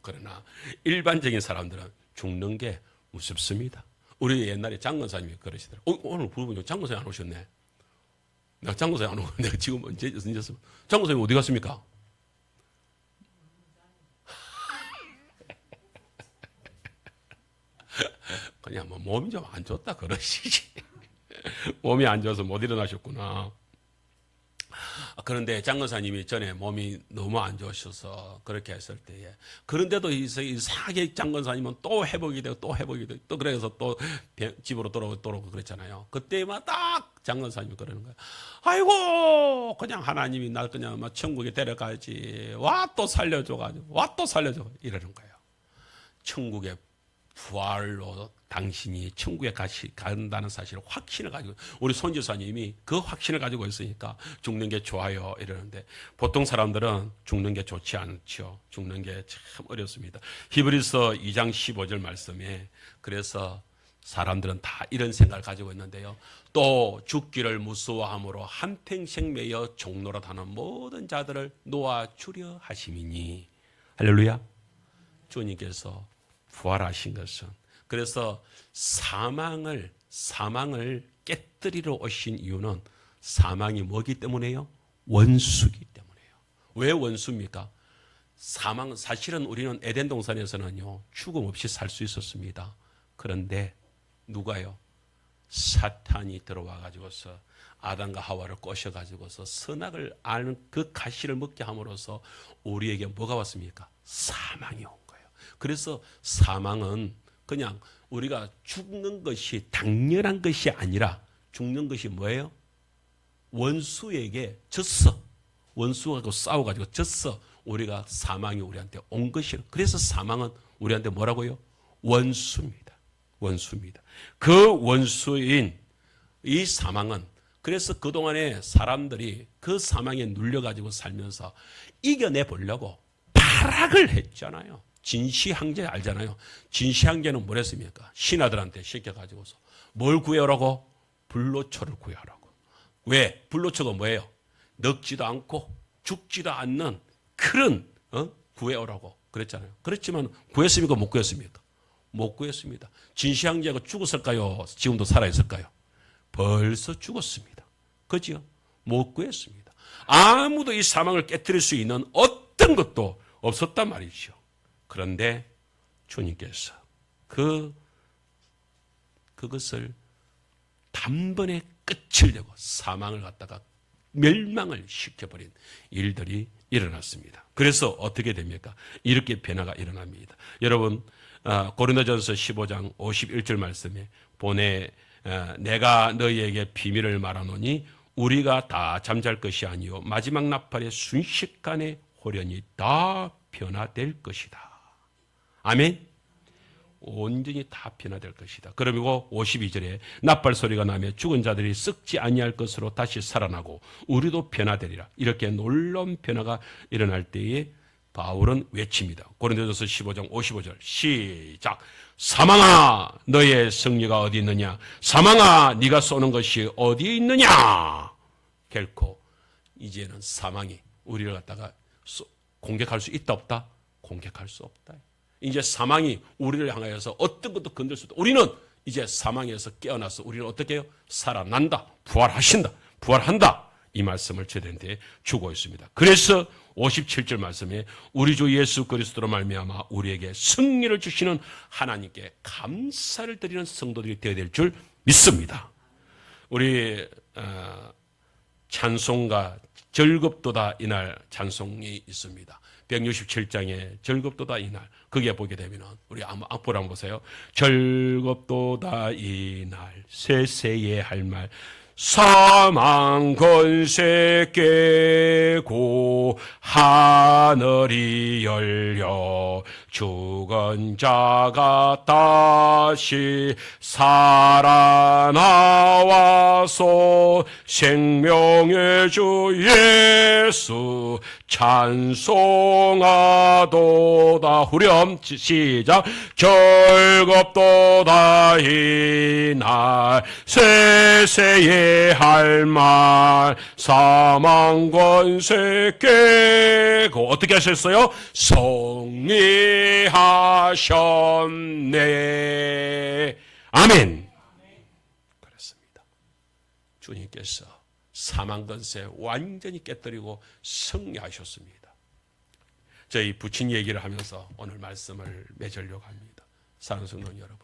그러나 일반적인 사람들은 죽는 게 무섭습니다. 우리 옛날에 장건사님이 그러시더라고요. 오늘 부르분 장건사님 안 오셨네. 내가 장건사님 안 오고 내가 지금 언제 있었어? 장건사님 어디 갔습니까? 그냥 뭐 몸이 좀 안 좋다 그러시지. 몸이 안 좋아서 못 일어나셨구나. 그런데 장건사님이 전에 몸이 너무 안 좋으셔서 그렇게 했을 때에, 그런데도 이상하게 장건사님은 또 회복이 되고 또 회복이 되고 또 그래서 또 집으로 돌아오고 그랬잖아요. 그때만 딱 장건사님이 그러는 거예요. 아이고 그냥 하나님이 날 그냥 막 천국에 데려가야지. 와 또 살려줘가지고 와 또 살려줘 이러는 거예요. 천국에 부활로 당신이 천국에 간다는 사실을 확신을 가지고, 우리 손지사님이 그 확신을 가지고 있으니까 죽는 게 좋아요 이러는데, 보통 사람들은 죽는 게 좋지 않죠. 죽는 게 참 어렵습니다. 히브리서 2장 15절 말씀에 그래서 사람들은 다 이런 생각을 가지고 있는데요. 또 죽기를 무서워함으로 한평생 매여 종노릇하는 모든 자들을 놓아주려 하심이니. 할렐루야. 주님께서 부활하신 것은, 그래서 사망을 깨뜨리러 오신 이유는 사망이 뭐기 때문에요? 원수기 때문에요. 왜 원수입니까? 사실은 우리는 에덴 동산에서는요 죽음 없이 살 수 있었습니다. 그런데 누가요? 사탄이 들어와 가지고서 아담과 하와를 꼬셔 가지고서 선악을 아는 그 가시를 먹게 함으로써 우리에게 뭐가 왔습니까? 사망이 온 거예요. 그래서 사망은 그냥 우리가 죽는 것이 당연한 것이 아니라, 죽는 것이 뭐예요? 원수에게 졌어. 원수하고 싸워가지고 졌어. 우리가 사망이 우리한테 온 것이에요. 그래서 사망은 우리한테 뭐라고요? 원수입니다. 원수입니다. 그 원수인 이 사망은, 그래서 그동안에 사람들이 그 사망에 눌려가지고 살면서 이겨내 보려고 타락을 했잖아요. 진시황제 알잖아요. 진시황제는 뭘 했습니까? 신하들한테 시켜가지고서 뭘 구해오라고? 불로초를 구해오라고. 왜? 불로초가 뭐예요? 늙지도 않고 죽지도 않는 그런 구해오라고 그랬잖아요. 그렇지만 구했습니까? 못 구했습니까? 못 구했습니다. 진시황제가 죽었을까요? 지금도 살아있을까요? 벌써 죽었습니다. 그죠? 못 구했습니다. 아무도 이 사망을 깨뜨릴 수 있는 어떤 것도 없었단 말이죠. 그런데 주님께서 그것을 단번에 끝을 내고 사망을 갖다가 멸망을 시켜버린 일들이 일어났습니다. 그래서 어떻게 됩니까? 이렇게 변화가 일어납니다. 여러분 고린도전서 15장 51절 말씀에 보내 내가 너희에게 비밀을 말하노니 우리가 다 잠잘 것이 아니요 마지막 나팔의 순식간에 호련히 다 변화될 것이다. 아멘. 온전히 다 변화될 것이다. 그리고 52절에 나팔 소리가 나며 죽은 자들이 썩지 아니할 것으로 다시 살아나고 우리도 변화되리라. 이렇게 놀라운 변화가 일어날 때에 바울은 외칩니다. 고린도전서 15장 55절 시작. 사망아 너의 승리가 어디 있느냐? 사망아 네가 쏘는 것이 어디에 있느냐? 결코 이제는 사망이 우리를 갖다가 공격할 수 있다 없다? 공격할 수 없다. 이제 사망이 우리를 향하여서 어떤 것도 건들 수 없다. 우리는 이제 사망에서 깨어나서 우리는 어떻게 해요? 살아난다, 부활하신다, 부활한다, 이 말씀을 저희들한테 주고 있습니다. 그래서 57절 말씀에 우리 주 예수 그리스도로 말미암아 우리에게 승리를 주시는 하나님께 감사를 드리는 성도들이 되어야 될 줄 믿습니다. 우리 찬송가 즐겁도다 이날 찬송이 있습니다. 167장에 즐겁도다 이날, 거기에 보게 되면 우리 앞으로 한번 보세요. 즐겁도다 이날 세세의 할 말 사망 권세 깨고 하늘이 열려 죽은 자가 다시 살아나와서 생명의 주 예수 찬송하도다. 후렴 시작. 즐겁도다 이날 세세의 할 말 사망 권세 깨고 어떻게 하셨어요? 승리하셨네. 아멘. 그렇습니다. 주님께서 사망 권세 완전히 깨뜨리고 승리하셨습니다. 저희 부친 얘기를 하면서 오늘 말씀을 맺으려고 합니다. 사랑하는 성도 여러분,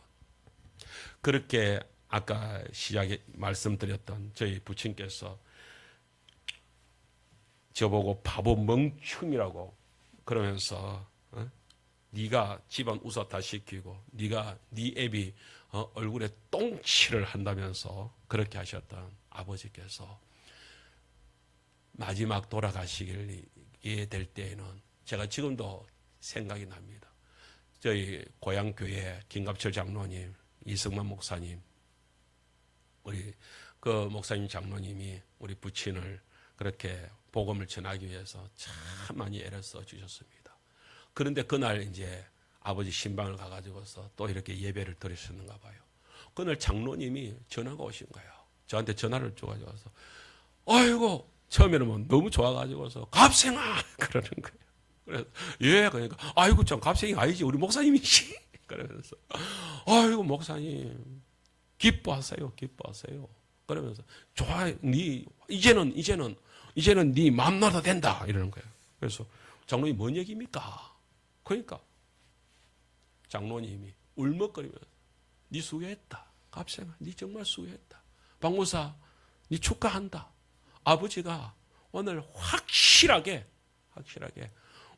그렇게 아까 시작에 말씀드렸던 저희 부친께서 저보고 바보 멍충이라고 그러면서 네가 집안 우사타 시키고 네가 네 애비 얼굴에 똥칠을 한다면서 그렇게 하셨던 아버지께서 마지막 돌아가시게 될 때에는 제가 지금도 생각이 납니다. 저희 고향교회 김갑철 장로님, 이승만 목사님, 우리 그 목사님 장로님이 우리 부친을 그렇게 복음을 전하기 위해서 참 많이 애를 써 주셨습니다. 그런데 그날 이제 아버지 신방을 가가지고서 또 이렇게 예배를 드리셨는가 봐요. 그날 장로님이 전화가 오신 거예요. 저한테 전화를 줘가지고서 아이고 처음에는 뭐 너무 좋아가지고서 갑생아 그러는 거예요. 그래서 예 그러니까 아이고 참 갑생이 아니지 우리 목사님이시 그러면서 아이고 목사님 기뻐하세요, 기뻐하세요. 그러면서 좋아, 네 이제는 네 마음 나도 된다 이러는 거예요. 그래서 장로님 뭔 얘기입니까? 그러니까 장로님이 울먹거리면서 네 수고했다, 갑생아, 네 정말 수고했다. 박무사, 네 축하한다. 아버지가 오늘 확실하게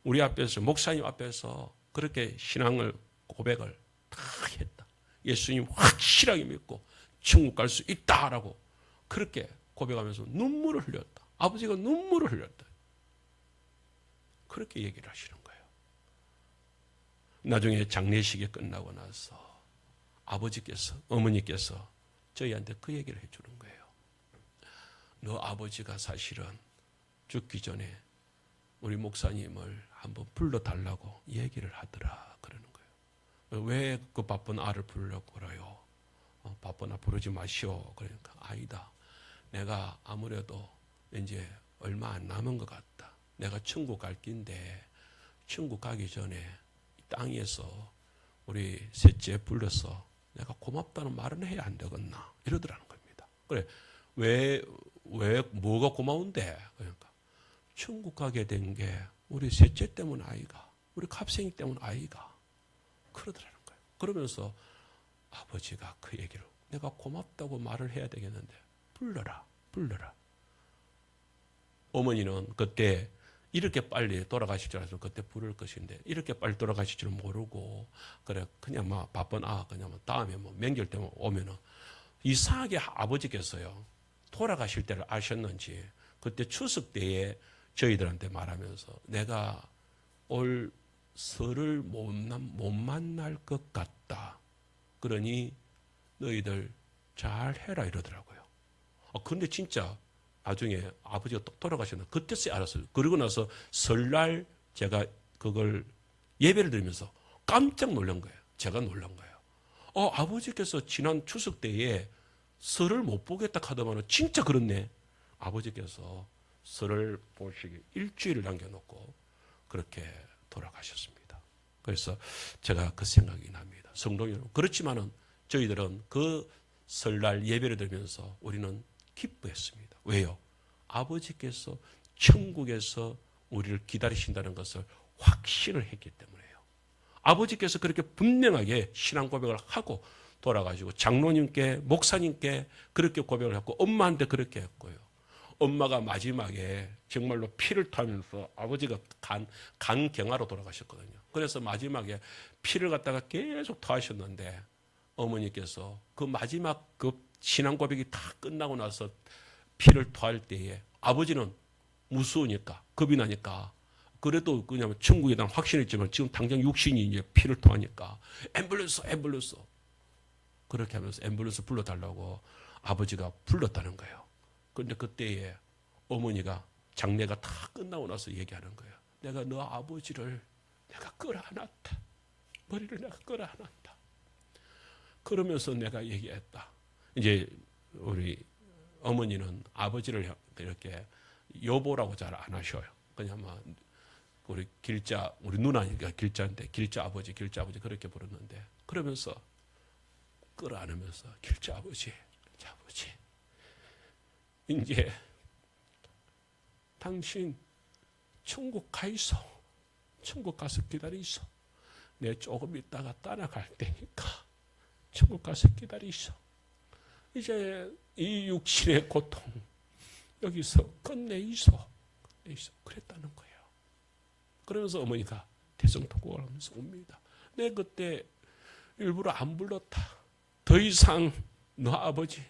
우리 앞에서 목사님 앞에서 그렇게 신앙을 고백을 다 했다. 예수님 확실하게 믿고 천국 갈 수 있다라고 그렇게 고백하면서 눈물을 흘렸다. 아버지가 눈물을 흘렸다. 그렇게 얘기를 하시는 거예요. 나중에 장례식이 끝나고 나서 아버지께서, 어머니께서 저희한테 그 얘기를 해주는 거예요. 너 아버지가 사실은 죽기 전에 우리 목사님을 한번 불러달라고 얘기를 하더라 그러는 거예요. 왜 그 바쁜 아를 부르려고 그래요? 바쁜 아 부르지 마시오. 그러니까 아니다. 내가 아무래도 이제 얼마 안 남은 것 같다. 내가 천국 갈 긴데 천국 가기 전에 이 땅에서 우리 셋째 불러서 내가 고맙다는 말은 해야 안 되겠나 이러더라는 겁니다. 그래 왜 뭐가 고마운데? 그러니까 천국 가게 된 게 우리 셋째 때문 아이가, 우리 갑생이 때문 아이가 그러더라는 거예요. 그러면서 아버지가 그 얘기를 내가 고맙다고 말을 해야 되겠는데 불러라. 어머니는 그때 이렇게 빨리 돌아가실 줄 알았으면 그때 부를 것인데 이렇게 빨리 돌아가실 줄 모르고 그래 그냥 막 바쁜 그냥 다음에 명절 때문에 오면은 이상하게 아버지께서요 돌아가실 때를 아셨는지 그때 추석 때에 저희들한테 말하면서 내가 올 설을 못 만날 것 같다. 그러니 너희들 잘 해라 이러더라고요. 근데 진짜 나중에 아버지가 똑 돌아가셨는데 그때서야 알았어요. 그러고 나서 설날 제가 그걸 예배를 드리면서 깜짝 놀란 거예요. 제가 놀란 거예요. 아버지께서 지난 추석 때에 설을 못 보겠다 하더만은 진짜 그렇네. 아버지께서 설을 보시기 일주일을 남겨놓고 그렇게 돌아가셨습니다. 그래서 제가 그 생각이 납니다. 성도 여러분, 그렇지만은 저희들은 그 설날 예배를 드리면서 우리는 기뻐했습니다. 왜요? 아버지께서 천국에서 우리를 기다리신다는 것을 확신을 했기 때문에요. 아버지께서 그렇게 분명하게 신앙 고백을 하고 돌아가시고 장로님께 목사님께 그렇게 고백을 했고 엄마한테 그렇게 했고요. 엄마가 마지막에 정말로 피를 토하면서 아버지가 간경화로 돌아가셨거든요. 그래서 마지막에 피를 갖다가 계속 토하셨는데 어머니께서 그 마지막 그 신앙 고백이 다 끝나고 나서 피를 토할 때에 아버지는 무서우니까 겁이 나니까 그래도 그냥 천국에 대한 확신했지만 지금 당장 육신이 이제 피를 토하니까 앰뷸런스 그렇게 하면서 앰뷸런스 불러달라고 아버지가 불렀다는 거예요. 그런데 그때에 어머니가 장례가 다 끝나고 나서 얘기하는 거예요. 내가 너 아버지를 내가 끌어안았다. 머리를 내가 끌어안았다. 그러면서 내가 얘기했다. 이제 우리 어머니는 아버지를 이렇게 여보라고 잘 안 하셔요. 그냥 막 우리 길자 우리 누나니까 길자인데 길자 아버지 그렇게 부르는데 그러면서 끌어안으면서 길자 아버지 이제 당신 천국 가 있어. 천국 가서 기다리소. 내 조금 있다가 따라갈 테니까 천국 가서 기다리소. 이제 이 육신의 고통 여기서 끝내이소. 그랬다는 거예요. 그러면서 어머니가 대성통곡을 하면서 옵니다. 내 그때 일부러 안 불렀다. 더 이상 너 아버지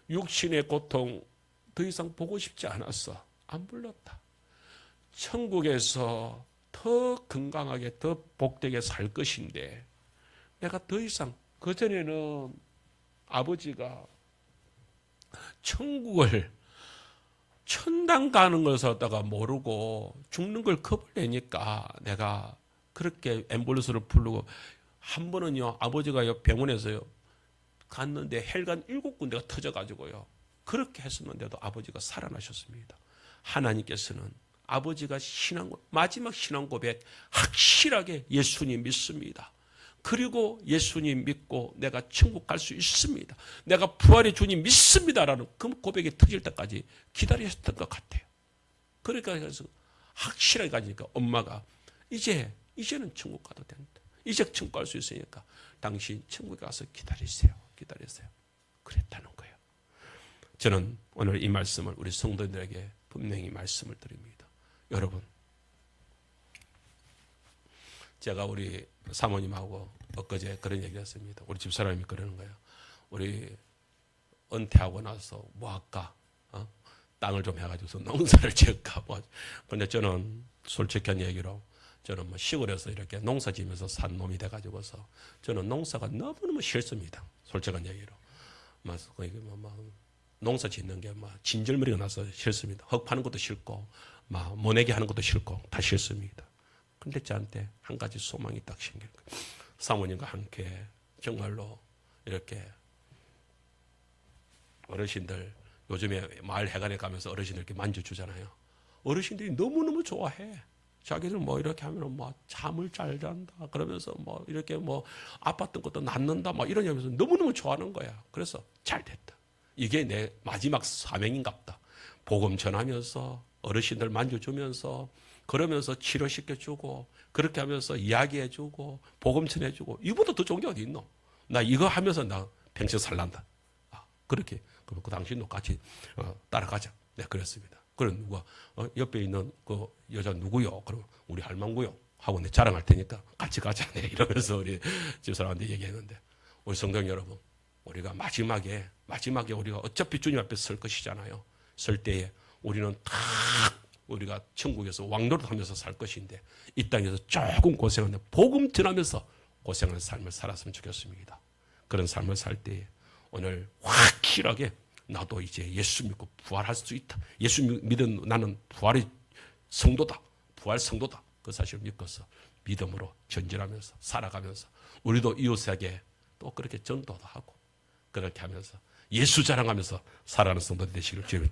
육신의 고통 더 이상 보고 싶지 않았어. 안 불렀다. 천국에서 더 건강하게 더 복되게 살 것인데 내가 더 이상 그전에는 아버지가 천국을 천당 가는 것을 갖다가 모르고 죽는 걸 겁을 내니까 내가 그렇게 앰뷸런스를 부르고 한 번은요 아버지가 병원에서요 갔는데 혈관 7군데가 터져가지고요 그렇게 했었는데도 아버지가 살아나셨습니다. 하나님께서는 아버지가 마지막 신앙 고백 확실하게 예수님 믿습니다. 그리고 예수님 믿고 내가 천국 갈 수 있습니다. 내가 부활의 주님 믿습니다라는 그 고백이 터질 때까지 기다리셨던 것 같아요. 그러니까 그래서 확실하게 가지니까 엄마가 이제는 천국 가도 된다. 이제 천국 갈 수 있으니까 당신 천국에 가서 기다리세요. 그랬다는 거예요. 저는 오늘 이 말씀을 우리 성도들에게 분명히 말씀을 드립니다. 여러분, 제가 우리 사모님하고 엊그제 그런 얘기를 했습니다. 우리 집사람이 그러는 거예요. 우리 은퇴하고 나서 뭐 할까? 땅을 좀 해가지고서 농사를 지을까? 근데 저는 솔직한 얘기로 저는 뭐 시골에서 이렇게 농사 지면서 산 놈이 돼가지고서 저는 농사가 너무너무 싫습니다. 솔직한 얘기로. 농사 짓는 게 막 진절머리가 나서 싫습니다. 흙 파는 것도 싫고, 막 모내기 하는 것도 싫고, 다 싫습니다. 근데 저한테 한 가지 소망이 딱 생긴 거예요. 사모님과 함께 정말로 이렇게 어르신들, 요즘에 마을 해관에 가면서 어르신들 이렇게 만져주잖아요. 어르신들이 너무너무 좋아해. 자기들 뭐 이렇게 하면 뭐 잠을 잘 잔다. 그러면서 뭐 이렇게 뭐 아팠던 것도 낫는다. 막 이러냐면서 너무너무 좋아하는 거야. 그래서 잘 됐다. 이게 내 마지막 사명인갑다. 복음 전하면서 어르신들 만져주면서 그러면서 치료시켜주고 그렇게 하면서 이야기해주고 복음 전해주고 이보다 더 좋은 게 어디 있노? 나 이거 하면서 나 평생 살란다. 그렇게 그 당신도 같이 따라가자. 내가 그랬습니다. 그럼 누가 옆에 있는 그 여자 누구요? 그럼 우리 할망구요. 하고 내 자랑할 테니까 같이 가자. 네, 이러면서 우리 집사람한테 얘기했는데 우리 성도 여러분, 우리가 마지막에 우리가 어차피 주님 앞에 설 것이잖아요. 설 때에 우리는 다 우리가 천국에서 왕노릇하면서 살 것인데 이 땅에서 조금 고생하는데 복음 전하면서 고생하는 삶을 살았으면 좋겠습니다. 그런 삶을 살 때에 오늘 확실하게 나도 이제 예수 믿고 부활할 수 있다. 예수 믿은 나는 부활의 성도다. 부활 성도다. 그 사실을 믿고서 믿음으로 전진하면서 살아가면서 우리도 이웃에게 또 그렇게 전도도 하고 그렇게 하면서 예수 자랑하면서 살아가는 성도 되시길 주님